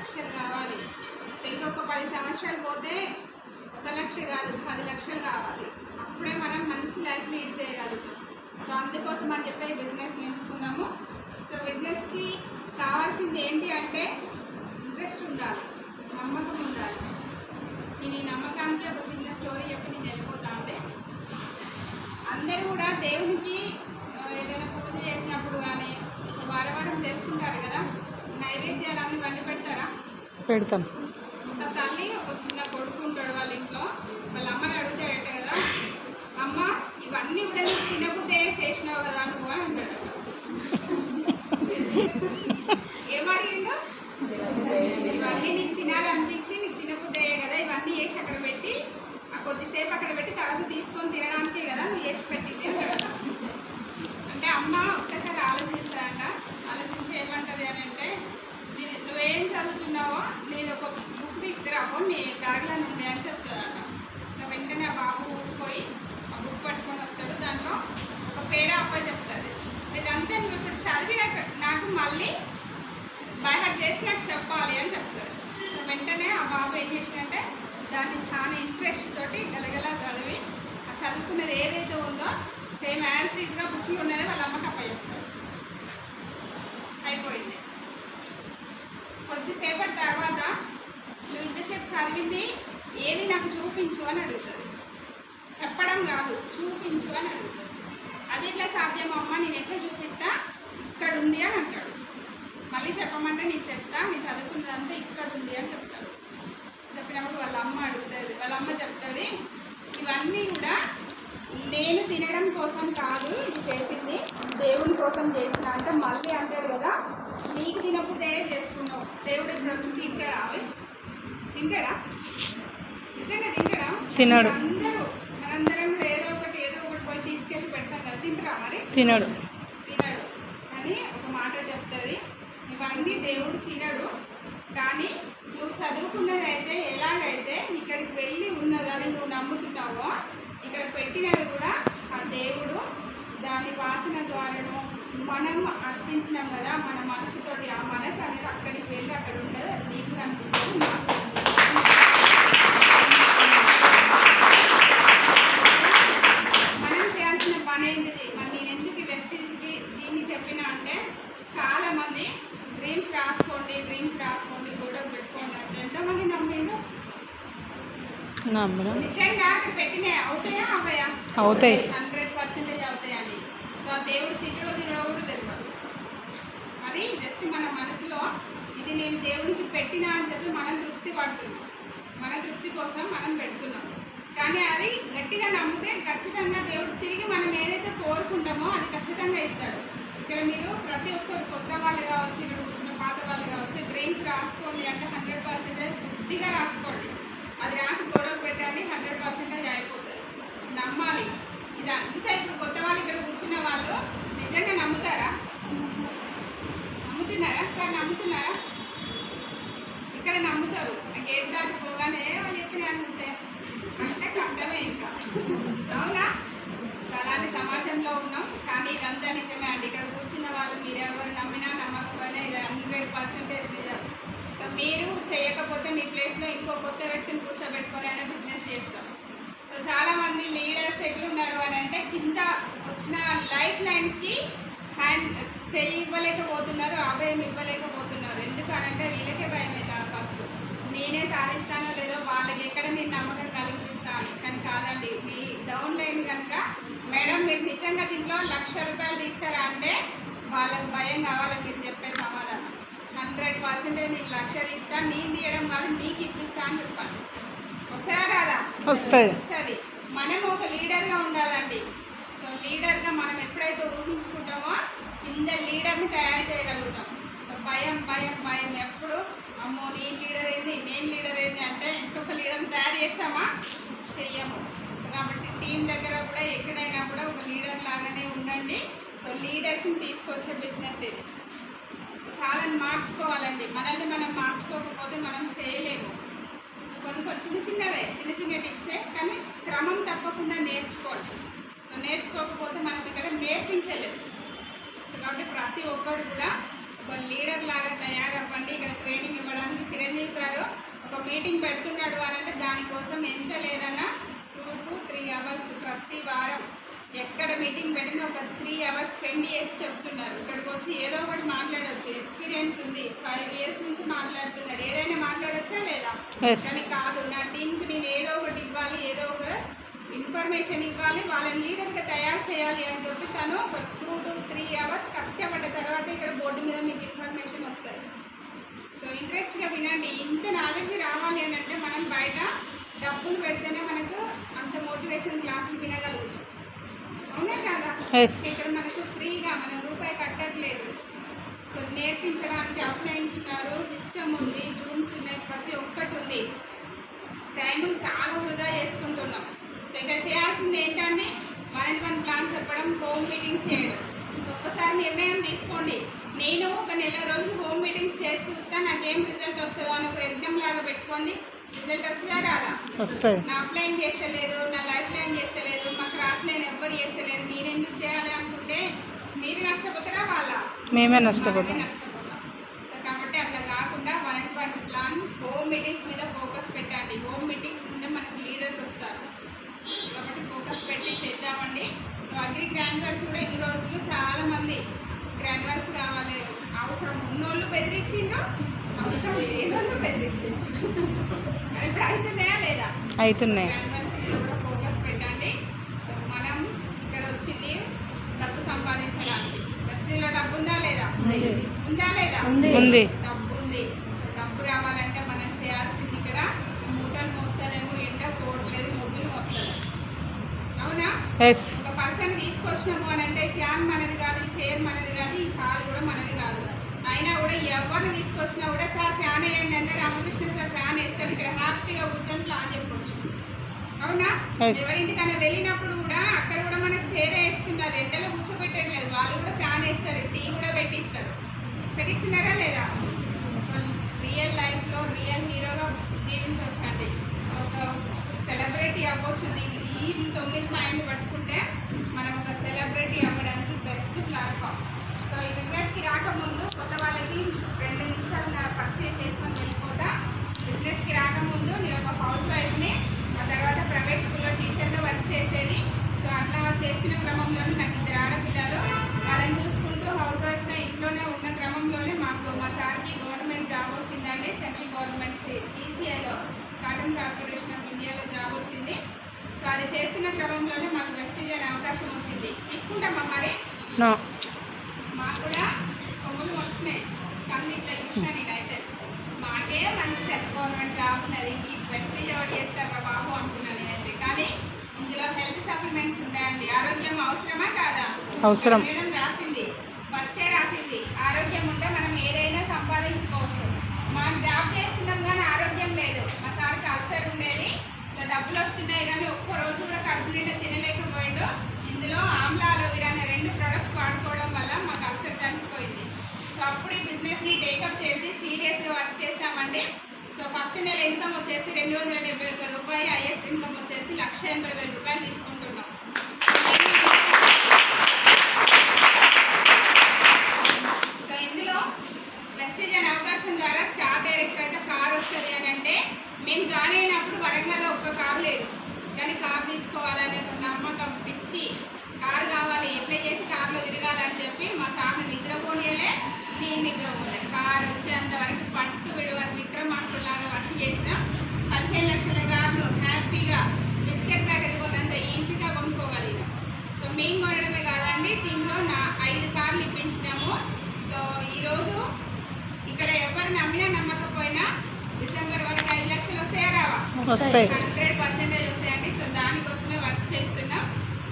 లక్షలు కావాలి. ఇంకొక 10 సంవత్సరాలు పోతే 1 లక్ష కాదు 10 లక్షలు కావాలి. అప్పుడే మనం మంచి లైఫ్ లీడ్ చేయగలుగుతాం. సో అందుకోసం అని చెప్పి బిజినెస్ ఎంచుకున్నాము. సో బిజినెస్కి కావాల్సింది ఏంటి అంటే ఇంట్రెస్ట్ ఉండాలి, నమ్మకం ఉండాలి. నేను ఈ నమ్మకానికి ఒక చిన్న స్టోరీ చెప్పి నేను వెళ్ళిపోతా ఉంటే, అందరూ కూడా దేవునికి ఏదైనా పూజ చేసినప్పుడు కానీ వారం చేసుకుంటారు కదా, నైవేద్యాలు అన్నీ వండి పెడతారా? పెడతాం. ఒక తల్లి ఒక చిన్న కొడుకు ఉంటాడు వాళ్ళ ఇంట్లో. వాళ్ళ అమ్మని అడుగుతాడట కదా, అమ్మ ఇవన్నీ కూడా నువ్వు తినబుద్దే చేసినావు కదా నువ్వు అని అంటాడట. ఏమడిగిండు? ఇవన్నీ నీకు తినాలనిపించి నీకు తినబుద్దే కదా, ఇవన్నీ చేసి అక్కడ పెట్టి ఆ కొద్దిసేపు అక్కడ పెట్టి తర్వాత తీసుకొని తినడానికే కదా నువ్వు చేసి పెట్టింది అంటాడట. అంటే అమ్మ ఒక్కసారి ఆలోచిస్తాడంట. ఆలోచించి ఏమంటుంది అని అంటే, నువ్వేం చదువుతున్నావో నేను ఒక బుక్ తీసుకురావు నీ బ్యాగ్లో నుండి అని చెప్తుందంట. వెంటనే ఆ బాబు ఊరిపోయి ఆ బుక్ పట్టుకొని వస్తాడు. దాంట్లో ఒక పేరు అప్ప చెప్తుంది. ఇదంతా నువ్వు ఇప్పుడు చదివినాక నాకు మళ్ళీ బైహార్ట్ చేసి నాకు చెప్పాలి అని చెప్తారు. సో వెంటనే ఆ బాబు ఏం చేసినంటే దాన్ని చాలా ఇంట్రెస్ట్ తోటి గలగలా చదివి ఆ చదువుకున్నది ఏదైతే ఉందో సేమ్ యాజ్ టీజ్గా బుక్లో ఉన్నది వాళ్ళ అమ్మకి అప్ప చెప్తారు. అయిపోయింది. కొద్దిసేపటి తర్వాత నువ్వు ఇంతసేపు చదివింది ఏది నాకు చూపించు అని అడుగుతుంది. చెప్పడం కాదు, చూపించు అని అడుగుతుంది. అది ఇట్లా సాధ్యం అమ్మ, నేను ఎట్లా చూపిస్తా, ఇక్కడ ఉంది అని అంటాడు. మళ్ళీ చెప్పమంటే నేను చెప్తా, నేను చదువుకున్నదంతా ఇక్కడ ఉంది అని చెప్తాడు. చెప్పినప్పుడు వాళ్ళ అమ్మ అడుగుతుంది, వాళ్ళ అమ్మ చెప్తుంది, ఇవన్నీ కూడా నేను తినడం కోసం కాదు ఇది చేసింది, దేవుని కోసం చేసిన అంటే మళ్ళీ అంటాడు కదా, నీకు తినబుద్దే చేసుకున్నావు, దేవుడు ఇప్పుడు వచ్చి తింటాడా? అవి తింటాడా? నిజంగా తింటాడా? తినడు. మనందరం ఏదో ఒకటి పోయి తీసుకెళ్ళి పెడతాం కదా, తింటారా? మరి తినడు అని ఒక మాట చెప్తుంది. ఇవన్నీ దేవుడు తినడు, కానీ నువ్వు చదువుకున్నది అయితే ఎలాగైతే ఇక్కడికి వెళ్ళి ఉన్నదని నువ్వు నమ్ముతున్నావో ఇక్కడ పెట్టినవి కూడా ఆ దేవుడు దాని వాసన ద్వారాను మనం అర్పించినాం కదా మన మనసుతోటి, ఆ మనసు అనేది అక్కడికి వెళ్ళి అక్కడ ఉంటుంది. అది నీకు కనిపిస్తుంది, నాకు మనం చేయాల్సిన పని ఏంటిది? మరి నేను ఎందుకు వెస్టేజ్కి దీన్ని చెప్పినా అంటే, చాలామంది డ్రీమ్స్ రాసుకోండి గొడవ పెట్టుకోండి అంటే ఎంతమంది నమ్మిండు? నిజంగా అక్కడ పెట్టినాయి అవుతాయా అవ్వయా? అవుతాయి, 100% అవుతాయండి. సో దేవుడు తినడో కూడా తెలియదు. అది జస్ట్ మన మనసులో ఇది నేను దేవుడికి పెట్టినా అని చెప్పి మనం తృప్తి పడుతున్నాం, మన తృప్తి కోసం మనం పెడుతున్నాం. కానీ అది గట్టిగా నమ్మితే ఖచ్చితంగా దేవుడు తిరిగి మనం ఏదైతే కోరుకుంటామో అది ఖచ్చితంగా ఇస్తాడు. ఇక్కడ మీరు ప్రతి ఒక్కరు కొత్త వాళ్ళు కావచ్చు, ఇక్కడ కూర్చున్న పాత వాళ్ళు కావచ్చు, డ్రీమ్స్ రాసుకోండి అంటే 100% తృప్తిగా రాసుకోండి. అది రాసి గొడవ పెట్టండి, 100% అయిపోతుంది. నమ్మాలి. ఇదంతా ఇప్పుడు కొత్త వాళ్ళు ఇక్కడ కూర్చున్న వాళ్ళు నిజంగా నమ్ముతారా? నమ్ముతున్నారా? ఇక్కడ నమ్ముతారు. గేట్ దాటిపోగానే వాళ్ళు చెప్పిన అనుకుంటే అంటే అర్థమే ఇంకా. అవునా? అలాంటి సమాజంలో ఉన్నాం. కానీ ఇదంతా నిజమే అండి. ఇక్కడ కూర్చున్న వాళ్ళు మీరు ఎవరు నమ్మినా నమ్మకపోయినా ఇది 100% నిజం. సో మీరు చేయకపోతే మీ ప్లేస్లో ఇంకో కొత్త వ్యక్తిని కూర్చోబెట్టుకొని అయినా బిజినెస్ చేస్తాం. సో చాలామంది లీడర్స్ ఎట్లున్నారు అని అంటే కింద వచ్చిన లైఫ్ లైన్స్కి చేయి ఇవ్వలేకపోతున్నారు, అభయం ఇవ్వలేకపోతున్నారు. ఎందుకనంటే వీళ్ళకే భయం అవుతుంది. ఫస్ట్ నేనే సాధిస్తానో లేదో వాళ్ళకి ఎక్కడ నేను నమ్మకం కలిగిస్తాను. కానీ కాదండి, మీ డౌన్ లైన్ కనుక మేడం మీరు నిజంగా దీంట్లో ₹1,00,000 తీస్తారా అంటే వాళ్ళకి భయం కావాలని మీరు చెప్పే సమాధానం 100% నేను 1,00,000 ఇస్తా, నేను తీయడం కాదు నీకు ఇప్పిస్తా అని చెప్పండి. వస్తారా రాదా? వస్తుంది. మనం ఒక లీడర్గా ఉండాలండి. సో లీడర్గా మనం ఎప్పుడైతే ఊహించుకుంటామో కింద లీడర్ని తయారు చేయగలుగుతాం. సో భయం ఎప్పుడు అమ్మో నేను లీడర్ ఏంది అంటే ఇంకొక లీడర్ని తయారు చేస్తామా? చెయ్యము. కాబట్టి టీం దగ్గర కూడా ఎక్కడైనా కూడా ఒక లీడర్ లాగానే ఉండండి. సో లీడర్స్ని తీసుకొచ్చే బిజినెస్ ఇది. చాలా మార్చుకోవాలండి. మనల్ని మనం మార్చుకోకపోతే మనం చేయలేము. కొన్ని చిన్న టిప్సే, కానీ క్రమం తప్పకుండా నేర్చుకోండి. సో నేర్చుకోకపోతే మనం ఇక్కడ నేర్పించలేదు. సో కాబట్టి ప్రతి ఒక్కరు కూడా ఒక లీడర్ లాగా తయారవ్వండి. ఇక్కడ ట్రైనింగ్ ఇవ్వడానికి అవర్స్ ప్రతి వారం ఎక్కడ మీటింగ్ పెట్టినా ఒక 3 అవర్స్ స్పెండ్ చేసి చెప్తున్నారు. ఇక్కడికి వచ్చి ఏదో ఒకటి మాట్లాడవచ్చు. ఎక్స్పీరియన్స్ ఉంది, 5 ఇయర్స్ నుంచి మాట్లాడుతున్నాడు. ఏదైనా మాట్లాడొచ్చా లేదా? కానీ కాదు, నా టీంకి నేను ఏదో ఒకటి ఇవ్వాలి, ఏదో ఒక ఇన్ఫర్మేషన్ ఇవ్వాలి, వాళ్ళని లీడర్గా తయారు చేయాలి అని చెప్పి తను ఒక 2 to 3 అవర్స్ కష్టపడ్డ తర్వాత ఇక్కడ బోర్డు మీద మీకు ఇన్ఫర్మేషన్ వస్తుంది. సో ఇంట్రెస్ట్గా వినండి. ఇంత నాలెడ్జ్ రావాలి అని అంటే మనం బయట డబ్బులు పెడితేనే మనకు అంత మోటివేషన్ క్లాసులు వినగలుగుతాం. అవునా కదా? ఇక్కడ మనకు ఫ్రీగా మనం రూపాయి కట్టట్లేదు. సో నేర్పించడానికి అప్లైన్స్ ఉన్నారు, సిస్టమ్ ఉంది, రూమ్స్ ఉన్నాయి, ప్రతి ఒక్కటి ఉంది. టైం చాలా వృధా చేసుకుంటున్నాం. సో ఇక్కడ చేయాల్సింది ఏంటంటే 1-on-1 ప్లాన్ చెప్పడం, హోమ్ మీటింగ్స్ చేయడం. సో ఒక్కసారి నిర్ణయం తీసుకోండి. నేను ఒక నెల రోజులు హోమ్ మీటింగ్స్ చేసి చూస్తాను, నాకేం రిజల్ట్ వస్తుందో అని ఒక ఎగ్జామ్ లాగా పెట్టుకోండి. రిజల్ట్ వస్తుందా రాదా? వస్తుంది. నా అప్లైన్ చేస్తలేదు, నా లైఫ్ లైన్ చేస్తలేదు, మా క్రాస్ లైన్ ఎవ్వరు చేస్తలేదు, నేను ఎందుకు చేయాలి అనుకుంటే మీరు నష్టపోతారా? మేమే నష్టపోతాం. సో కాబట్టి అట్లా కాకుండా 1-on-1 ప్లాన్, హోమ్ మీటింగ్స్ మీద ఫోకస్ పెట్టండి. హోమ్ మీటింగ్స్ ఉంటే మనకు లీడర్స్ వస్తారు కాబట్టి ఫోకస్ పెట్టి చేద్దామండి. సో అగ్రి గ్రాడ్యుయేట్స్ కూడా ఈ రోజులు చాలామంది గ్రాడ్యుయేట్స్ కావాలి, అవసరం ఉన్నోళ్ళు బెదిరించిండ్రు, అవసరం లేనోళ్ళు బెదిరించిండ్రు. ఇప్పుడు అవుతున్నాయా లేదా? అవుతున్నాయి. గ్రాడ్యుయేట్స్ మీద కూడా ఫోకస్ పెట్టండి. సో మనం ఇక్కడ వచ్చింది డబ్బు సంపాదించడానికి. బస్సులో డబ్బు ఉందా లేదా? ఉందా లేదా? ఉంది. డబ్బు ఉంది. సో డబ్బు రావాలంటే మనం చేయాల్సింది ఇక్కడ మూటలు మోస్తలేము, ఎండ పోవట్లేదు, మొద్దులు మోస్తలేదు. అవునా? ఒక పర్సన్ తీసుకొచ్చినాము అని అంటే ఫ్యాన్ మనది కాదు, చైర్ మనది కాదు, ఈ కాలు కూడా మనది కాదు. అయినా కూడా ఎవరిని తీసుకొచ్చినా కూడా సార్ ఫ్యాన్ వేయండి అంటే రామకృష్ణ సార్ ఫ్యాన్ వేస్తాడు. ఇక్కడ హ్యాపీగా కూర్చొని ప్లాన్ చెప్పొచ్చు. అవునా? ఎవరింటికైనా వెళ్ళినప్పుడు కూడా అక్కడ కూడా మనకు చైర్ వేస్తున్నారు, ఎండలో కూర్చోబెట్టట్లేదు, వాళ్ళు కూడా ఫ్యాన్ వేస్తారు, టీ కూడా పెట్టిస్తారు. పెట్టిస్తున్నారా లేదా? రియల్ లైఫ్లో రియల్ హీరోగా జీవించవచ్చండి. ఒక సెలబ్రిటీ అవ్వచ్చు. ఈ 9 పాయింట్లు పట్టుకుంటే మనం ఒక సెలబ్రిటీ అవ్వడానికి బెస్ట్ ప్లాట్ఫామ్. సో ఈ బిజినెస్కి రాకముందు కొత్త వాళ్ళకి 2 నిమిషాలు నా పరిచయం చేసుకొని వెళ్ళిపోతా. బిజినెస్కి రాకముందు నేను ఒక హౌస్ వైఫ్ని, ఆ తర్వాత ప్రైవేట్ స్కూల్లో టీచర్గా వర్క్ చేసేది. సో అట్లా చేస్తున్న క్రమంలోనే నాకు 2 ఆడపిల్లలు, వాళ్ళని చూసుకుంటూ హౌస్ వైఫ్గా ఇంట్లోనే ఉన్న క్రమంలోనే మాకు మా సార్కి గవర్నమెంట్ జాబ్ వచ్చిందండి. సెంట్రల్ గవర్నమెంట్ CCIలో, కాటన్ కార్పొరేషన్ ఆఫ్ ఇండియాలో జాబ్ వచ్చింది. సో అది చేస్తున్న క్రమంలోనే మాకు వెస్టిజ్ అనే అవకాశం వచ్చింది. తీసుకుంటామా మరి? మాకు కూడా కొమ్ములు వచ్చినాయి, కానీ ఇట్లా చూసినా నేనైతే మాకే మంచి సెంట్రల్ గవర్నమెంట్ జాబ్ ఉన్నది, ఈ వెస్టిజ్ ఎవరు చేస్తారా బాబు అనుకున్నాను నేనైతే. కానీ ఇందులో హెల్త్ సప్లిమెంట్స్ ఉంటాయండి. ఆరోగ్యం అవసరమా కాదా? అవసరం. మేడం రాసింది, ఫస్టే రాసింది, ఆరోగ్యం ఉంటే మనం ఏదైనా సంపాదించుకోవచ్చు. మాకు జాబ్ చేస్తున్నాం కానీ ఆరోగ్యం లేదు. మా సార్కి అల్సర్ ఉండేది. సో డబ్బులు వస్తున్నాయి కానీ ఒక్క రోజు కూడా కడుపు నిండా తినలేకపోయాడు. ఇందులో ఆమ్లా అలోవెరా అనే 2 ప్రొడక్ట్స్ వాడుకోవడం వల్ల మాకు అల్సర్ తగ్గిపోయింది. సో అప్పుడు ఈ బిజినెస్ని టేకప్ చేసి సీరియస్గా వర్క్ చేసామండి. సో ఫస్ట్ నెల ఇన్కమ్ వచ్చేసి 271 రూపాయలు, హైయెస్ట్ ఇన్కమ్ వచ్చేసి 1,80,000 రూపాయలు తీసుకుంటున్నాం. సో ఇందులో వెస్టిజ్ అనే అవకాశం ద్వారా స్టార్ డైరెక్ట్ అయితే కార్ వస్తుంది అని అంటే, మేము జాయిన్ అయినప్పుడు వరంగల్లో ఒక్క కారు లేదు. కానీ కారు తీసుకోవాలనే ఒక నమ్మకం పిచ్చి, కారు కావాలి, అప్లై చేసి కారులో తిరగాలని చెప్పి మా సార్ని నిద్రపోనియలే, నేను నిద్రపోలే. కారు వచ్చేంత వరకు పట్టు విడవని విక్రమార్కులాగా వర్క్ చేసిన 15 లక్షల కార్లు హ్యాపీగా బిస్కెట్ ప్యాకెట్ కొన్నంత ఈజీగా కొనుక్కోగలిగినాం. సో మేము కొనడమే కాదండి, టీంలో 5 కార్లు ఇప్పించినాము. సో ఈరోజు ఇక్కడ ఎవరు నమ్మినా నమ్మకపోయినా డిసెంబర్ వరకు 5 లక్షలు వస్తాయా రావా? 100% వస్తాయండి. సో దానికోసమే వర్క్ చేస్తున్నాం.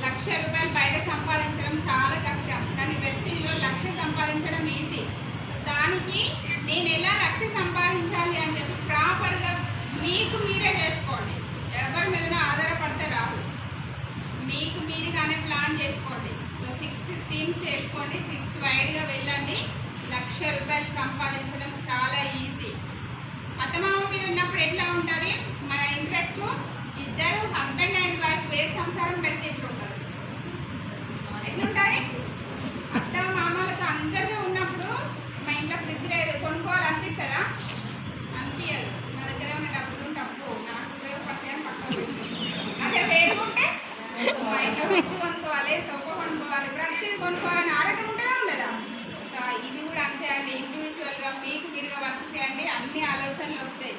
1,00,000 రూపాయలు బయట సంపాదించడం చాలా కష్టం, కానీ వెస్టిజ్లో 1,00,000 సంపాదించడం ఈజీ. సో దానికి నేను ఎలా 1,00,000 సంపాదించాలి అని చెప్పి ప్రాపర్గా మీకు మీరే చేసుకోండి. ఎవరి మీద ఆధారపడితే రాదు, మీకు మీరుగానే ప్లాన్ చేసుకోండి. సో 6 టీమ్స్ వేసుకోండి, 6 వైడ్గా వెళ్ళండి. 1,00,000 రూపాయలు సంపాదించడం చాలా ఈజీ. అత్తమామ మీద ఉన్నప్పుడు ఎట్లా ఉంటుంది మన ఇంట్రెస్ట్? ఇద్దరు హస్బెండ్ అండ్ వైఫ్ వేరు సంసారం పెడితే ఎట్లుంటుంది? ఎట్లుంటుంది? అత్త మామలతో అందరితో ఉన్నప్పుడు మా ఇంట్లో ఫ్రిడ్జ్ లేదు, కొనుక్కోవాలనిపిస్తుందా? అనిపించదు. నా దగ్గర ఉన్న డబ్బులు డబ్బు నాకు ఉపయోగపడతాయి అని పక్కన. అదే వేరు ఉంటే వెళ్ళండి, అన్ని ఆలోచనలు వస్తాయి.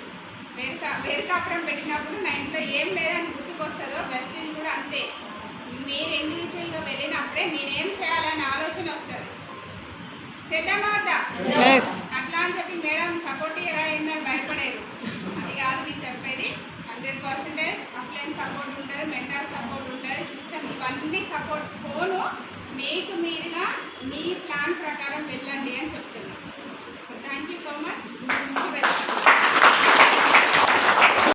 వేరుకాపురం పెట్టినప్పుడు నా ఇంట్లో ఏం లేదని గుర్తుకొస్తుందో వెస్టింగ్ కూడా అంతే. మీరు ఇండివిజువల్గా వెళ్ళినప్పుడే నేనేం చేయాలనే ఆలోచన వస్తుంది. చేద్దామా వద్దా? అట్లా అని చెప్పి మేడం సపోర్టివ్గా అయిందని భయపడేది అది కాదు నేను చెప్పేది. 100% అప్లైన్ సపోర్ట్ ఉంటుంది, మెంటర్ సపోర్ట్ ఉంటుంది, సిస్టమ్ ఇవన్నీ సపోర్ట్ పోను మీకు మీరుగా మీ ప్లాన్ ప్రకారం వెళ్ళండి అని చెప్తున్నాను. So thank you so much.